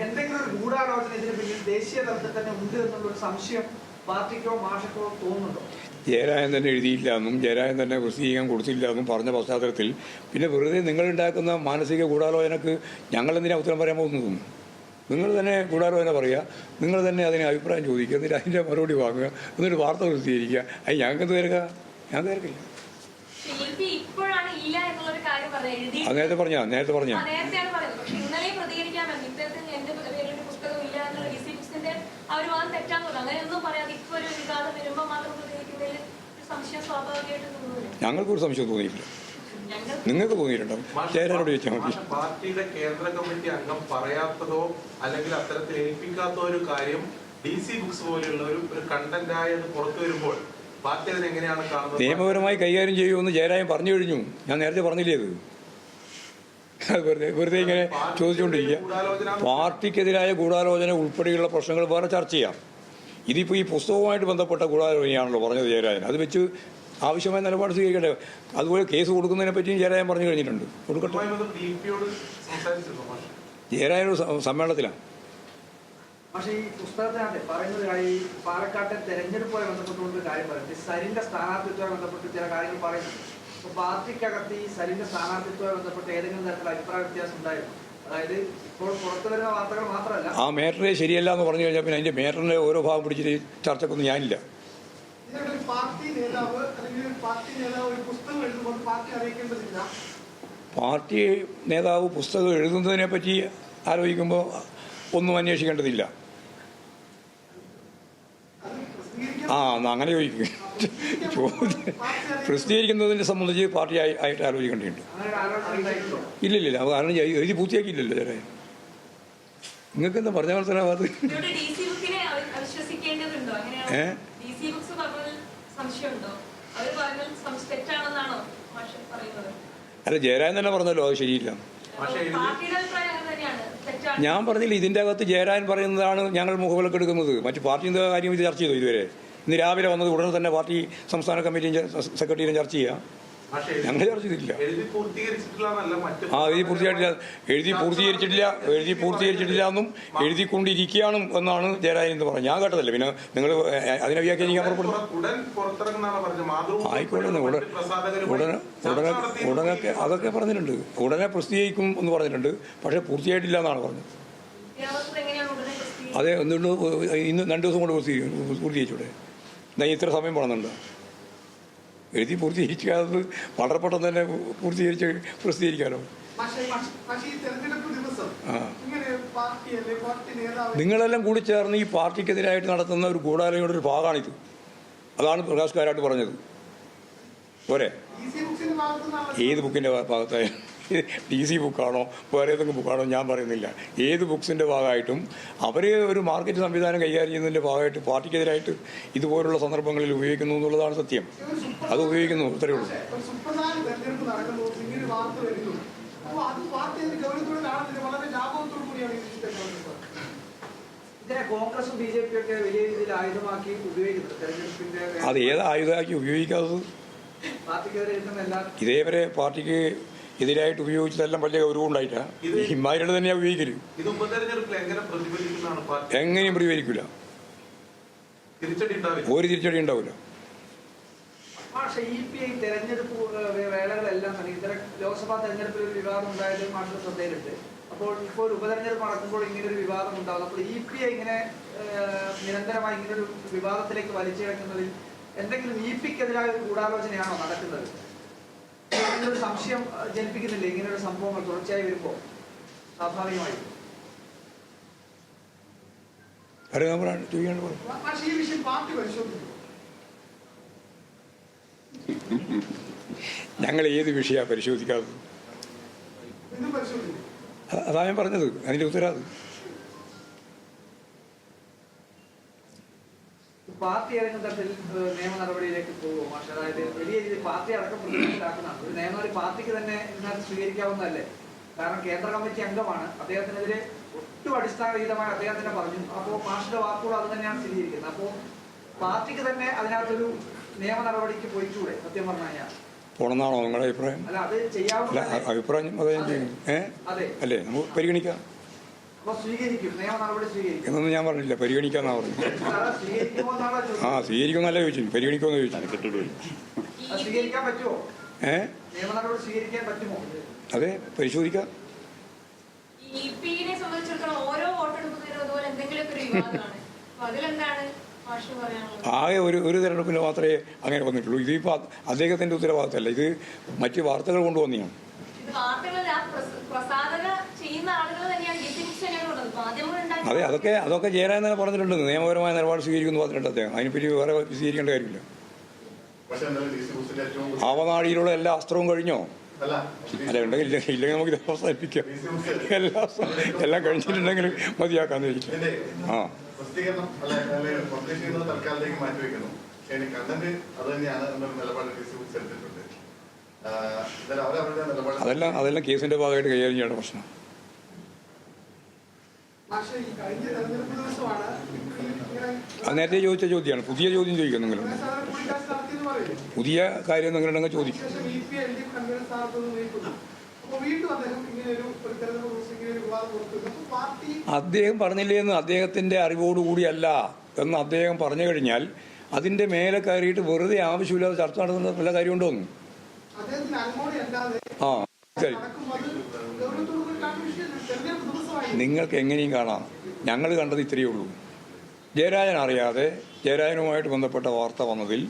എന്തെങ്കിലും ഒരു ഗൂഢാലോചന ഇതിന് പിന്നിൽ ദേശീയ തലത്തിൽ തന്നെ ഉണ്ട് എന്നുള്ളൊരു സംശയം പാർട്ടിക്കോ മാഷക്കോ തോന്നുന്നുണ്ടോ? ജയരാജൻ തന്നെ എഴുതിയില്ല എന്നും ജയരാജൻ തന്നെ പ്രസിദ്ധീകരിക്കാൻ കൊടുത്തില്ല എന്നും പറഞ്ഞ പശ്ചാത്തലത്തിൽ പിന്നെ വെറുതെ നിങ്ങളുണ്ടാക്കുന്ന മാനസിക ഗൂഢാലോചനക്ക് ഞങ്ങളെന്തിനാ ഉത്തരം പറയാൻ പോകുന്നതും? നിങ്ങൾ തന്നെ ഗൂഢാലോചന പറയുക, നിങ്ങൾ തന്നെ അതിന് അഭിപ്രായം ചോദിക്കുക, എന്നിട്ട് അതിൻ്റെ മറുപടി വാങ്ങുക, എന്നിട്ട് വാർത്ത പ്രസിദ്ധീകരിക്കുക. അത് ഞങ്ങൾക്ക് തീർക്കുക, ഞാൻ തീർക്കില്ല. നേരത്തെ പറഞ്ഞ ഞങ്ങൾക്കൊരു സംശയം തോന്നിയിട്ടില്ല. നിങ്ങൾക്ക് തോന്നിയിട്ടുണ്ടാവും. ജയരാജനോട് ചോദിച്ചാൽ മതി. പാർട്ടിയുടെ കേന്ദ്ര കമ്മിറ്റി അംഗം പറയാത്തതോ അല്ലെങ്കിൽ അത്തരത്തിൽ ഏൽപ്പിക്കാത്ത ഒരു കാര്യം DC ബുക്സ് പോലെയുള്ള ഒരു കണ്ടന്റായി അത് പുറത്തു വരുമ്പോൾ പാർട്ടി അതിനെങ്ങനെയാണ് കാണുന്നത്? നിയമപരമായി കൈകാര്യം ചെയ്യുമെന്ന് ജയരാജൻ പറഞ്ഞു കഴിഞ്ഞു. ഞാൻ നേരത്തെ പറഞ്ഞില്ലേ അത്? വെറുതെ ഇങ്ങനെ ചോദിച്ചുകൊണ്ടിരിക്കുക. പാർട്ടിക്കെതിരായ ഗൂഢാലോചന ഉൾപ്പെടെയുള്ള പ്രശ്നങ്ങൾ വേറെ ചർച്ച ചെയ്യാം. ഇതിപ്പോൾ ഈ പുസ്തകവുമായിട്ട് ബന്ധപ്പെട്ട ഗൂഢാലോചനയാണല്ലോ പറഞ്ഞത് ജയരാജൻ. അത് വെച്ച് ആവശ്യമായ നിലപാട് സ്വീകരിക്കട്ടെ. അതുപോലെ കേസ് കൊടുക്കുന്നതിനെ പറ്റിയും ജയരാജൻ പറഞ്ഞു കഴിഞ്ഞിട്ടുണ്ട്. കൊടുക്കട്ടെ. ജയരാജൻ ഒരു സമ്മേളനത്തിലാണ്. പക്ഷേ ഈ പുസ്തകത്തിനകത്ത് പറയുന്നത് ഈ പാലക്കാട്ടെ തെരഞ്ഞെടുപ്പുമായി ബന്ധപ്പെട്ടുകൊണ്ട് കാര്യം പറയുന്നത് സരിന്റെ സ്ഥാനാർത്ഥിത്വമായി ബന്ധപ്പെട്ട് ചില കാര്യങ്ങൾ പറയുന്നുണ്ട്. അപ്പൊ പാർട്ടിക്കകത്ത് ഈ സരിന്റെ സ്ഥാനാർത്ഥിത്വമായി ബന്ധപ്പെട്ട് ഏതെങ്കിലും തരത്തിലുള്ള അഭിപ്രായ വ്യത്യാസം ഉണ്ടായിരുന്നു? അതായത് ഇപ്പോൾ പുറത്തു വരുന്ന വാർത്തകൾ മാത്രമല്ല, ആ മേറ്ററെ ശരിയല്ല എന്ന് പറഞ്ഞു കഴിഞ്ഞാൽ പിന്നെ അതിന്റെ മേറ്ററിന്റെ ഓരോ ഭാഗം പിടിച്ചിട്ട് ചർച്ചക്കൊന്നും ഞാനില്ല. പാർട്ടി നേതാവ് ഒരു പുസ്തകം എഴുതുമ്പോൾ പാർട്ടി അറിയിക്കേണ്ടതില്ല. പാർട്ടി നേതാവ് പുസ്തകം എഴുതുന്നതിനെ പറ്റി ആലോചിക്കുമ്പോൾ ഒന്നും അന്വേഷിക്കേണ്ടതില്ല. അങ്ങനെ ചോദിക്കുക. പ്രസിദ്ധീകരിക്കുന്നതിനെ സംബന്ധിച്ച് പാർട്ടി ആയിട്ട് ആലോചിക്കേണ്ടതുണ്ട്. ഇല്ലില്ല, അത് കാരണം എഴുതി പൂർത്തിയാക്കിയില്ലല്ലോ ചേരാ. നിങ്ങൾക്ക് എന്താ പറഞ്ഞ മനസ്സിലാവാത്? അല്ല, ജയരാജൻ തന്നെ പറഞ്ഞല്ലോ അത് ശരിയില്ല. ഞാൻ പറഞ്ഞില്ല, ഇതിൻ്റെ അകത്ത് ജയരാജൻ പറയുന്നതാണ് ഞങ്ങൾ മുഖവിലക്കെടുക്കുന്നത്. മറ്റു പാർട്ടിയുടെ കാര്യം ഇത് ചർച്ച ചെയ്തു ഇതുവരെ. ഇന്ന് രാവിലെ വന്നത് ഉടനെ തന്നെ പാർട്ടി സംസ്ഥാന കമ്മിറ്റിയും സെക്രട്ടറിയും ചർച്ച ചെയ്യാം. ഞങ്ങൾ ചർച്ച ചെയ്തിട്ടില്ല. എഴുതി പൂർത്തീകരിച്ചിട്ടില്ല എന്നും എഴുതിക്കൊണ്ടിരിക്കുകയാണ് എന്നാണ് ജയരാജൻ എന്ന് പറഞ്ഞത്. ഞാൻ കേട്ടതല്ലേ. പിന്നെ നിങ്ങൾ അതിനെ വ്യാഖ്യാനിക്കാൻ പുറപ്പെടുന്നു. ആയിക്കോട്ടെ, ഉടനൊക്കെ അതൊക്കെ പറഞ്ഞിട്ടുണ്ട്. ഉടനെ പ്രസിദ്ധീകരിക്കും എന്ന് പറഞ്ഞിട്ടുണ്ട്. പക്ഷേ പൂർത്തിയായിട്ടില്ല എന്നാണ് പറഞ്ഞത്. അതെ, എന്നിട്ട് ഇന്ന് 2 ദിവസം കൊണ്ട് പൂർത്തീകരിച്ചൂടെ? എന്നാൽ ഇത്ര സമയം പോകുന്നുണ്ടോ? എഴുതി പൂർത്തീകരിക്കാതെ വളരെ പെട്ടെന്ന് തന്നെ പൂർത്തീകരിച്ച് പ്രസിദ്ധീകരിക്കാമല്ലോ. നിങ്ങളെല്ലാം കൂടി ചേർന്ന് ഈ പാർട്ടിക്കെതിരായിട്ട് നടത്തുന്ന ഒരു ഗൂഢാലോചനയുടെ ഒരു ഭാഗമാണിത്. അതാണ് പ്രകാശ് കാരാട്ട് പറഞ്ഞത്. പോരെ? DC ബുക്സിന്റെ ഭാഗത്തുനിന്നാണ് ഏത് ബുക്കിൻ്റെ ഭാഗത്തായ DC ബുക്കാണോ വേറെ ഏതെങ്കിലും ബുക്കാണോ ഞാൻ പറയുന്നില്ല. ഏത് ബുക്സിൻ്റെ ഭാഗമായിട്ടും അവർ ഒരു മാർക്കറ്റ് സംവിധാനം കൈകാര്യം ചെയ്യുന്നതിൻ്റെ ഭാഗമായിട്ട് പാർട്ടിക്കെതിരായിട്ട് ഇതുപോലുള്ള സന്ദർഭങ്ങളിൽ ഉപയോഗിക്കുന്നു എന്നുള്ളതാണ് സത്യം. അത് ഉപയോഗിക്കുന്നു, അത്രയേ ഉള്ളൂ. ഒരു സുപ്രധാന തെരഞ്ഞെടുപ്പ് നടക്കുന്നു, ഇങ്ങനെ ഒരു വാർത്ത വരുന്നു. അപ്പോൾ അത് പാർട്ടി അതിന് ഗൗരവത്തോടെ കാണുന്നില്ല, വളരെ ലാഭത്തോടു കൂടിയാണ് ഈ വിഷയത്തെ കാണുന്നത്. ഇതിനെ കോൺഗ്രസും BJP ഒക്കെ വലിയ രീതിയിൽ ആയുധമാക്കി ഉപയോഗിക്കുന്നത് തെരഞ്ഞെടുപ്പിന്റെ അത് ഏത് ആയുധമാക്കി ഉപയോഗിക്കാത്തത്? പാർട്ടിക്കെതിരെ എത്തുന്ന എല്ലാ ഇതേവരെ പാർട്ടിക്ക് എതിരായിട്ട് ഉപയോഗിച്ചതെല്ലാം വലിയ ഗൗരവം ഉണ്ടായിട്ടാണ്. ഹിമാരുടെ തന്നെയാണ് ഉപയോഗിക്കല്. ഇത് ഉപതെരഞ്ഞെടുപ്പിൽ എങ്ങനെ പ്രതിഫലിക്കുന്നതാണ് പാർട്ടി? എങ്ങനെയും പ്രതിഫലിക്കില്ല, തിരിച്ചടി ഉണ്ടാവില്ല. ഒരു തിരിച്ചടി ഉണ്ടാവില്ല. പക്ഷേ EPI തെരഞ്ഞെടുപ്പ് വേളകളെല്ലാം തന്നെ ഇത്തരം ലോക്സഭാ തെരഞ്ഞെടുപ്പിൽ ഒരു വിവാദം ഉണ്ടായത് മാഷ് ശ്രദ്ധയിലുണ്ട്. അപ്പോൾ ഇപ്പോൾ ഒരു ഉപതെരഞ്ഞെടുപ്പ് നടക്കുമ്പോൾ ഇങ്ങനെ ഒരു വിവാദം ഉണ്ടാകും. അപ്പോൾ EPI ഇങ്ങനെ നിരന്തരമായി ഇങ്ങനെ ഒരു വിവാദത്തിലേക്ക് വലിച്ചിഴക്കുന്നതിൽ എന്തെങ്കിലും EPക്കെതിരായ ഒരു ഗൂഢാലോചനയാണോ നടക്കുന്നത്? ഒരു സംശയം ജനിപ്പിക്കുന്നില്ലേ ഇങ്ങനെ ഒരു സംഭവങ്ങൾ തുടർച്ചയായി വരുമ്പോൾ? സ്വാഭാവികമായി പക്ഷേ ഈ വിഷയം പാർട്ടി പരിശോധിക്കും. ഞങ്ങൾ ഏത് വിഷയമാണ് പരിശോധിക്കാത്തത്? ഇത് പരിശോധിക്കും. അതാ ഞാൻ പറഞ്ഞത്, അതിൻ്റെ ഉത്തരവാദി. പാർട്ടി ഏതെങ്കിലും തരത്തിൽ നിയമ നടപടിയിലേക്ക് പോകുമോ മാഷ്? അതായത് വലിയ രീതിയിൽ പാർട്ടി അടക്കം പ്രതിനിധിയിലാക്കുന്നതാണ്. ഒരു നിയമം പാർട്ടിക്ക് തന്നെ ഇതിനകത്ത് സ്വീകരിക്കാവുന്നതല്ലേ? കാരണം കേന്ദ്ര കമ്മിറ്റി അംഗമാണ്, അദ്ദേഹത്തിനെതിരെ ഒട്ടും അടിസ്ഥാനരഹിതമായി അദ്ദേഹം തന്നെ പറഞ്ഞു. അപ്പോൾ മാഷിന്റെ വാക്കുകൾ അത് തന്നെയാണ് സ്ഥിരീകരിക്കുന്നത്. അപ്പോൾ പാർട്ടിക്ക് തന്നെ അതിനകത്തൊരു നിയമ നടപടിക്ക് പോയിക്കൂടെ? സത്യം പറഞ്ഞു കഴിഞ്ഞാൽ പോണെന്നാണോ നിങ്ങളുടെ അഭിപ്രായം? അല്ല, അത് ചെയ്യാവുന്ന അഭിപ്രായം അതെ ഞാൻ ചെയ്യുന്നു. അല്ലേ, നമുക്ക് പരിഗണിക്കാം. സ്വീകരിക്കും, നിയമ നടപടി സ്വീകരിക്കും എന്നൊന്നും ഞാൻ പറഞ്ഞില്ല, പരിഗണിക്കാന്നാ പറഞ്ഞു. ആ, സ്വീകരിക്കുമെന്നല്ല ചോദിച്ചു, പരിഗണിക്കുമെന്ന് ചോദിച്ചു. സ്വീകരിക്കാൻ പറ്റുമോ? നിയമ നടപടി സ്വീകരിക്കാൻ പറ്റുമോ? അതെ, പരിശോധിക്കാം. സംബന്ധിച്ചിടത്തോളം ഓരോ വോട്ടെടുക്കുന്നതിനും അതുപോലെ എന്തെങ്കിലുമൊക്കെ ഒരു വിവാദമാണ്. അതിലെന്താണ് മാഷ് പറയാനുള്ളത്? ആകെ ഒരു തെരഞ്ഞെടുപ്പിന് മാത്രമേ അങ്ങനെ വന്നിട്ടുള്ളൂ. ഇതിപ്പോൾ അദ്ദേഹത്തിൻ്റെ ഉത്തരവാദിത്തമല്ല, ഇത് മറ്റ് വാർത്തകൾ കൊണ്ടുവന്നെയാണ്. അതെ, അതൊക്കെ ജയരാജൻ തന്നെ പറഞ്ഞിട്ടുണ്ട്. നിയമപരമായ നിലപാട് സ്വീകരിക്കുന്നു പറഞ്ഞിട്ടുണ്ട് അദ്ദേഹം. അതിനെപ്പറ്റി വേറെ സ്വീകരിക്കേണ്ട കാര്യമില്ല. ആവനാഴിയിലുള്ള എല്ലാ അസ്ത്രവും കഴിഞ്ഞോ? അല്ല, ഉണ്ടെങ്കിൽ ഇല്ലെങ്കിൽ നമുക്ക് ഇത് അവസാനിപ്പിക്കാം. എല്ലാം കഴിഞ്ഞിട്ടുണ്ടെങ്കിൽ മതിയാക്കാന്ന് വെച്ചിട്ട്. ആ, അതെല്ലാം കേസിന്റെ ഭാഗമായിട്ട് കൈകാര്യം ചെയ്യേണ്ട പ്രശ്നം. അത് നേരത്തെ ചോദിച്ച ചോദ്യമാണ്, പുതിയ ചോദ്യം ചോദിക്കും. നിങ്ങൾ പുതിയ കാര്യം നിങ്ങളുണ്ടെങ്കിൽ ചോദിക്കും. അദ്ദേഹം പറഞ്ഞില്ലേന്ന് അദ്ദേഹത്തിന്റെ അറിവോടുകൂടിയല്ല എന്ന് അദ്ദേഹം പറഞ്ഞു കഴിഞ്ഞാൽ അതിന്റെ മേലെ കയറിയിട്ട് വെറുതെ ആവശ്യമില്ലാതെ ചർച്ച നടത്തുന്ന വല്ല കാര്യമുണ്ടോന്ന്? ആ, ശരി, നിങ്ങൾക്ക് എങ്ങനെയും കാണാം. ഞങ്ങൾ കണ്ടത് ഇത്രയേ ഉള്ളൂ. ജയരാജൻ അറിയാതെ ജയരാജനുമായിട്ട് ബന്ധപ്പെട്ട വാർത്ത വന്നതിൽ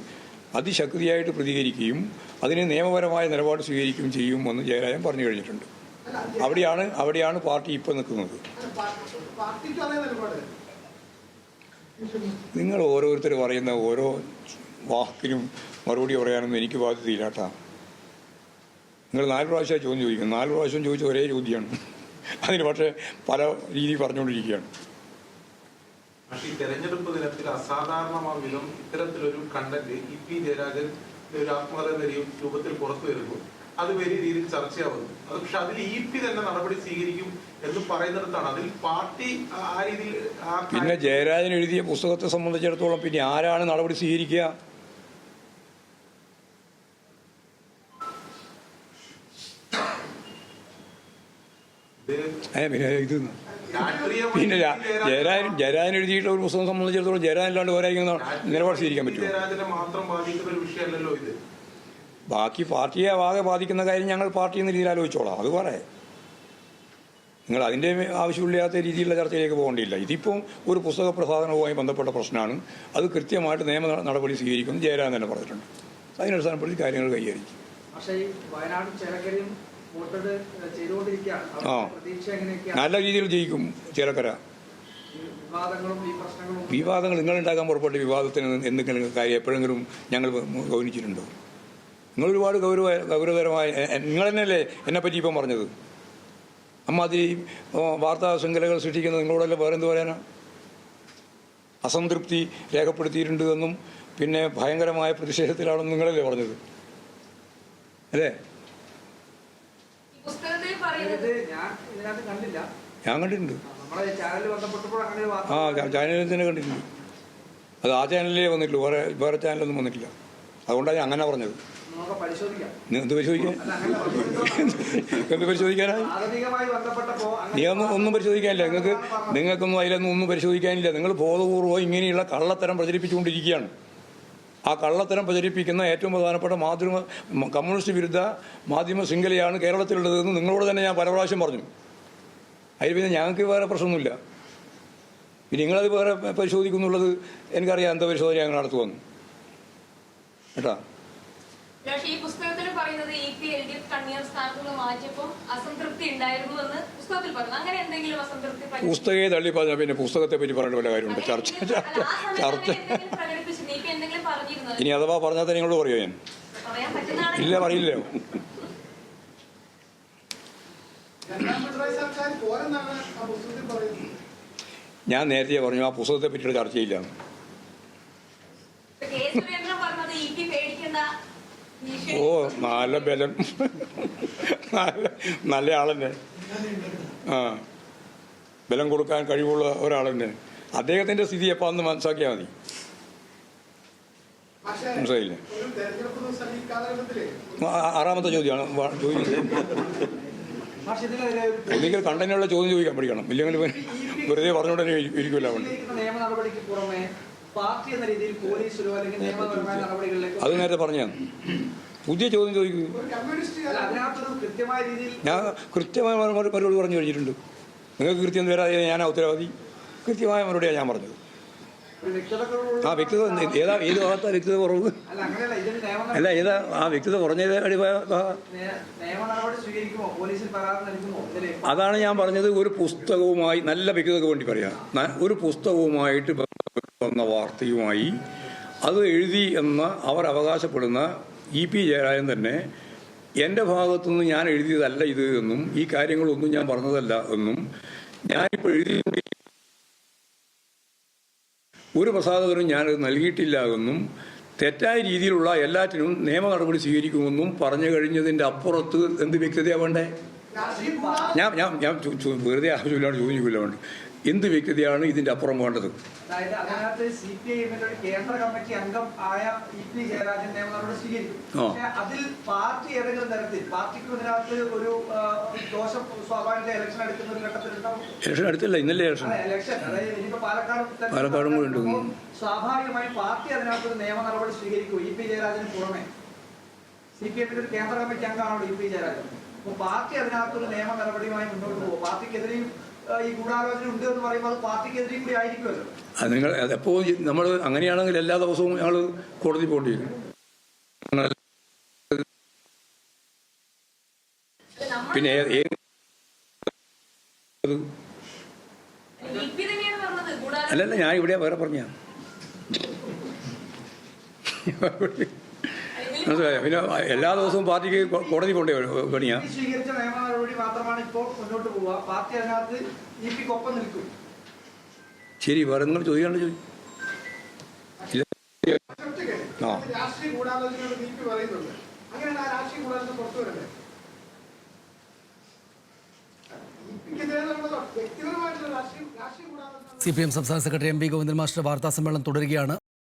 അതിശക്തിയായിട്ട് പ്രതികരിക്കുകയും അതിന് നിയമപരമായ നിലപാട് സ്വീകരിക്കുകയും ചെയ്യുമെന്ന് ജയരാജൻ പറഞ്ഞു കഴിഞ്ഞിട്ടുണ്ട്. അവിടെയാണ് പാർട്ടി ഇപ്പോൾ നിൽക്കുന്നത്. നിങ്ങൾ ഓരോരുത്തർ പറയുന്ന ഓരോ വാക്കിനും മറുപടി പറയാനൊന്നും എനിക്ക് ബാധ്യതയില്ല കേട്ടാ. നിങ്ങൾ 4 പ്രാവശ്യം ചോദ്യം ചോദിക്കും. 4 പ്രാവശ്യം ചോദിച്ച ഒരേ ചോദ്യമാണ്. അതിന് പക്ഷേ പല രീതി പറഞ്ഞുകൊണ്ടിരിക്കുകയാണ്. പക്ഷേ ഈ തെരഞ്ഞെടുപ്പ് ദിനത്തിൽ അസാധാരണമായ വിധം ഇത്തരത്തിലൊരു കണ്ടന്റ് EP ജയരാജൻ ഒരു ആത്മകഥ രൂപത്തിൽ പുറത്തു വരുന്നു. അത് വലിയ രീതിയിൽ ചർച്ചയാവുന്നു. അത് പക്ഷെ അതിൽ EP തന്നെ നടപടി സ്വീകരിക്കും എന്ന് പറയുന്നിടത്താണ് അതിൽ പാർട്ടി ആ രീതിയിൽ. പിന്നെ ജയരാജൻ എഴുതിയ പുസ്തകത്തെ സംബന്ധിച്ചിടത്തോളം പിന്നെ ആരാണ് നടപടി സ്വീകരിക്കുക? പിന്നെ ജയരാജൻ എഴുതിയിട്ടുള്ള ഒരു പുസ്തകം സംബന്ധിച്ചിടത്തോളം ജയരാജൻ അല്ലാണ്ട് വേറെ നിലപാട് സ്വീകരിക്കാൻ പറ്റുമോ? ബാക്കി പാർട്ടിയെ ആകെ ബാധിക്കുന്ന കാര്യം ഞങ്ങൾ പാർട്ടി എന്ന രീതിയിൽ ആലോചിച്ചോളാം. അത് പറയാം. നിങ്ങൾ അതിൻ്റെ ആവശ്യമില്ലാത്ത രീതിയിലുള്ള ചർച്ചയിലേക്ക് പോകേണ്ടിയില്ല. ഇതിപ്പം ഒരു പുസ്തക പ്രസാധനവുമായി ബന്ധപ്പെട്ട പ്രശ്നമാണ്. അത് കൃത്യമായിട്ട് നിയമ നടപടി സ്വീകരിക്കുമെന്ന് ജയരാജൻ തന്നെ പറഞ്ഞിട്ടുണ്ട്. അതിനടിസ്ഥാനപ്പെടുത്തി കാര്യങ്ങൾ കൈകാര്യം. വോട്ടെടുപ്പ് ചെയ്തുകൊണ്ടിരിക്കുകയാണ്. ആ, പ്രതീക്ഷ എങ്ങനെയൊക്കെയാണ്? നല്ല രീതിയിൽ ജയിക്കും ചേലക്കര. വിവാദങ്ങളും ഈ പ്രശ്നങ്ങളും വിവാദങ്ങൾ നിങ്ങളുണ്ടാക്കാൻ പുറപ്പെട്ട വിവാദത്തിന് എന്തെങ്കിലും കാര്യം എപ്പോഴെങ്കിലും ഞങ്ങൾ ഗൗനിച്ചിട്ടുണ്ടോ? നിങ്ങൾ ഒരുപാട് ഗൗരവതരമായ നിങ്ങൾ തന്നെയല്ലേ എന്നെപ്പറ്റി ഇപ്പം പറഞ്ഞത്. അമ്മാതിരി വാർത്താ ശൃംഖലകൾ സൃഷ്ടിക്കുന്നത് നിങ്ങളോടല്ലേ വേറെ എന്ത് പറയാനാണ്? അസംതൃപ്തി രേഖപ്പെടുത്തിയിട്ടുണ്ട് എന്നും പിന്നെ ഭയങ്കരമായ പ്രതിഷേധത്തിലാണെന്ന് നിങ്ങളല്ലേ പറഞ്ഞത്, അല്ലേ? ഞാൻ ഇതിനകത്ത് കണ്ടില്ല. ഞാൻ കണ്ടിട്ടുണ്ട്. നമ്മളെ ചാനലിൽ ബന്ധപ്പെട്ടപ്പോൾ അങ്ങനെ ഒരു വാർത്ത ചാനലിൽ തന്നെ കണ്ടിട്ടുണ്ട്. അത് ആ ചാനലിലേ വന്നിട്ടുള്ളൂ, വേറെ ചാനലൊന്നും വന്നിട്ടില്ല. അതുകൊണ്ടാണ് ഞാൻ അങ്ങനെ പറഞ്ഞത്. നമുക്ക് പരിശോധിക്കാം. എന്ത് പരിശോധിക്കാൻ? എന്ത് പരിശോധിക്കാനായി? ആധുനികമായി ബന്ധപ്പെട്ടപ്പോ നീ ഒന്നും പരിശോധിക്കാനില്ല. നിങ്ങൾക്കൊന്നും അതിലൊന്നും ഒന്നും പരിശോധിക്കാനില്ല. നിങ്ങൾ ബോധപൂർവ്വം ഇങ്ങനെയുള്ള കള്ളത്തരം പ്രചരിപ്പിച്ചുകൊണ്ടിരിക്കുകയാണ്. ആ കള്ളത്തരം പ്രചരിപ്പിക്കുന്ന ഏറ്റവും പ്രധാനപ്പെട്ട കമ്മ്യൂണിസ്റ്റ് വിരുദ്ധ മാധ്യമ ശൃംഖലയാണ് കേരളത്തിലുള്ളതെന്ന് നിങ്ങളോട് തന്നെ ഞാൻ പല പ്രാവശ്യം പറഞ്ഞു. അതിൽ പിന്നെ ഞങ്ങൾക്ക് വേറെ പ്രശ്നമൊന്നുമില്ല. പിന്നെ നിങ്ങളത് വേറെ പരിശോധിക്കുന്നുള്ളത് എനിക്കറിയാം. എന്താ പരിശോധന ഞങ്ങൾ നടത്തുവന്നു കേട്ടാ. ഈ പുസ്തകത്തിൽ പറയുന്നത് EPLDF കണ്ണീർ സ്ഥാനത്തുനിന്ന് മാറ്റിയപ്പോൾ അസംതൃപ്തി ഉണ്ടായിരുന്നു എന്ന് പുസ്തകത്തിൽ പറഞ്ഞു. അങ്ങനെ എന്തെങ്കിലും അസംതൃപ്തി പുസ്തകത്തെ തള്ളി പറഞ്ഞാൽ പിന്നെ പുസ്തകത്തെ പറ്റി പറയേണ്ട വല്ല കാര്യമുണ്ട്? ചർച്ച ഇനി അഥവാ പറഞ്ഞാൽ നിങ്ങളോട് പറയുമോ? ഞാൻ ഇല്ല, പറയില്ലല്ലോ. ഞാൻ നേരത്തെ പറഞ്ഞു ആ പുസ്തകത്തെ പറ്റിയിട്ട് ചർച്ചയില്ല. ഓ, നല്ല ബലം, നല്ല ആളെന്നെ. ബലം കൊടുക്കാൻ കഴിവുള്ള ഒരാളെന്നെ. അദ്ദേഹത്തിന്റെ സ്ഥിതി എപ്പോൾ അന്ന് മനസ്സിലാക്കിയാൽ മതി. മനസ്സിലായില്ലേ? ആറാമത്തെ ചോദ്യമാണ് ചോദിക്കുന്നത്. ഒന്നിക്കൽ കണ്ടന്റുള്ള ചോദ്യം ചോദിക്കാൻ പഠിക്കണം. ഇല്ലെങ്കിൽ വെറുതെ പറഞ്ഞുകൊണ്ടേ ഇരിക്കില്ല. നിയമ നടപടിക്ക് പുറമെ പാർട്ടി എന്ന രീതിയിൽ പോലീസിലോ അല്ലെങ്കിൽ നിയമപരമായ നടപടികളിലേക്ക് അത് നേരത്തെ പറഞ്ഞാണ്. പുതിയ ചോദ്യം ചോദിക്കൂ. ഞാൻ കൃത്യമായ മറുപടി പറഞ്ഞു കഴിഞ്ഞിട്ടുണ്ട്. നിങ്ങൾക്ക് കൃത്യം വരാതെ ഞാൻ ഉത്തരവാദി. കൃത്യമായ മറുപടിയാണ് ഞാൻ പറഞ്ഞത്. ആ വ്യക്തത ഏത് ഭാഗത്താ വ്യക്തത കുറവ്? അല്ല, ഏതാ ആ വ്യക്തത കുറഞ്ഞത്? അതാണ് ഞാൻ പറഞ്ഞത്. ഒരു പുസ്തകവുമായി നല്ല വ്യക്തതയ്ക്ക് വേണ്ടി പറയാം. ഒരു പുസ്തകവുമായിട്ട് വന്ന വാർത്തയുമായി അത് എഴുതി എന്ന് അവർ അവകാശപ്പെടുന്ന EP ജയരാജൻ തന്നെ എൻ്റെ ഭാഗത്തുനിന്ന് ഞാൻ എഴുതിയതല്ല ഇത് എന്നും ഈ കാര്യങ്ങളൊന്നും ഞാൻ പറഞ്ഞതല്ല എന്നും ഞാനിപ്പോൾ എഴുതി ഒരു പ്രസാധകനും ഞാനത് നൽകിയിട്ടില്ല എന്നും തെറ്റായ രീതിയിലുള്ള എല്ലാറ്റിനും നിയമ നടപടി സ്വീകരിക്കുമെന്നും പറഞ്ഞു കഴിഞ്ഞതിൻ്റെ അപ്പുറത്ത് എന്ത് വ്യക്തതയാണ് വേണ്ടേ? ഞാൻ വെറുതെ ആവശ്യമില്ലാണ്ട് ചോദിക്കില്ല വേണ്ട. എന്ത് വ്യക്തതയാണ് ഇതിന്റെ അപ്പുറം വേണ്ടത്? അതായത് അതിനകത്ത് CPIM-ന്റെ കേന്ദ്ര കമ്മിറ്റി അംഗം ആയ EP ജയരാജൻ നിയമ നടപടി സ്വീകരിക്കും. പക്ഷേ അതിൽ പാർട്ടി ഏതെങ്കിലും തരത്തിൽ പാർട്ടിക്ക് ഇതിനകത്ത് ഒരു ദോഷം സ്വാഭാവിക ഇലക്ഷൻ എടുക്കുന്ന ഒരു ഘട്ടത്തിലുണ്ടാവും. ഇലക്ഷൻ എടുത്തില്ല, ഇന്നലെ ഇലക്ഷൻ. അതായത് ഇനിയിപ്പോ പാലക്കാടും കൂടെ ഉണ്ട്. സ്വാഭാവികമായും പാർട്ടി അതിനകത്ത് നിയമ നടപടി സ്വീകരിക്കും. EP ജയരാജന് പുറമെ CPIM-ന്റെ ഒരു കേന്ദ്ര കമ്മിറ്റി അംഗമാണല്ലോ EP ജയരാജൻ. അപ്പോൾ പാർട്ടി അതിനകത്തൊരു നിയമ നടപടിയുമായി മുന്നോട്ട് പോകും. പാർട്ടിക്കെതിരെയും ഈ ഗൂഢാലോചന ഉണ്ട് എന്ന് പറയുമ്പോൾ അത് പാർട്ടിക്കെതിരെയും കൂടി ആയിരിക്കുമല്ലോ. അത് നിങ്ങൾ എപ്പോൾ നമ്മൾ അങ്ങനെയാണെങ്കിൽ എല്ലാ ദിവസവും ഞങ്ങൾ കോടതി പോകേണ്ടി വരും. പിന്നെ അല്ലല്ല, ഞാൻ ഇവിടെ വേറെ പറഞ്ഞ മനസ്സിലായോ? പിന്നെ എല്ലാ ദിവസവും പാർട്ടിക്ക് കോടതി പോകേണ്ടി പണിയാ. സ്വീകരിച്ച നിയമ നടപടി മാത്രമാണ് ഇപ്പോൾ മുന്നോട്ട് പോവുക. പാർട്ടി അതിനകത്ത് EPക്കൊപ്പം നിൽക്കും. ശരി, വേറെ നിങ്ങൾ ചോദിക്കാണ്ട് ചോദിക്കും. രാഷ്ട്രീയ ഗൂഢാലോചനയോട് EP പറയുന്നുണ്ട്. അങ്ങനെയാണ് ആ രാഷ്ട്രീയ ഗൂഢാലോചന പുറത്തു വരണ്ടേ? വ്യക്തിപരമായിട്ടുള്ള രാഷ്ട്രീയ ഗൂഢാലോചന. CPM സംസ്ഥാന സെക്രട്ടറി MV ഗോവിന്ദൻ മാസ്റ്റർ വാർത്താ സമ്മേളനം തുടരുകയാണ്.